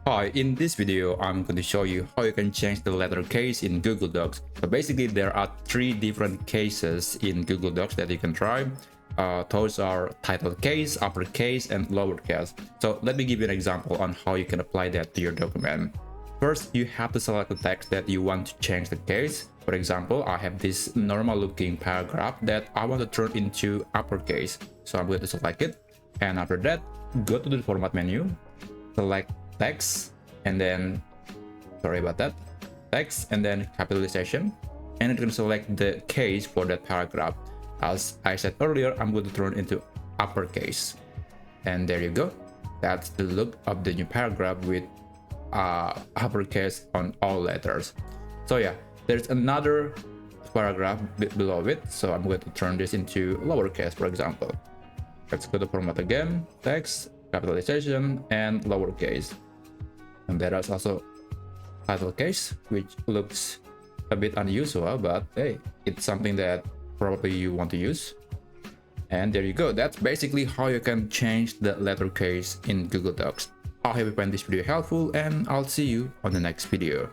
Hi, in this video, I'm going to show you how you can change the letter case in Google Docs. So basically, there are three different cases in Google Docs that you can try. Those are title case, uppercase, and lowercase. So let me give you an example on how you can apply that to your document. First, you have to select the text that you want to change the case. For example, I have this normal looking paragraph that I want to turn into uppercase. So I'm going to select it. And after that, go to the format menu, select text, and then text, and then capitalization, and you can select the case for that paragraph. As I said earlier, I'm going to turn into uppercase, and there you go. That's the look of the new paragraph with uppercase on all letters. So yeah, there's another paragraph below it, so I'm going to turn this into lowercase. For example, let's go to format again, text, capitalization, and lowercase. And there is also title case, which looks a bit unusual, but hey, it's something that probably you want to use. And there you go. That's basically how you can change the letter case in Google Docs. I hope you find this video helpful, and I'll see you on the next video.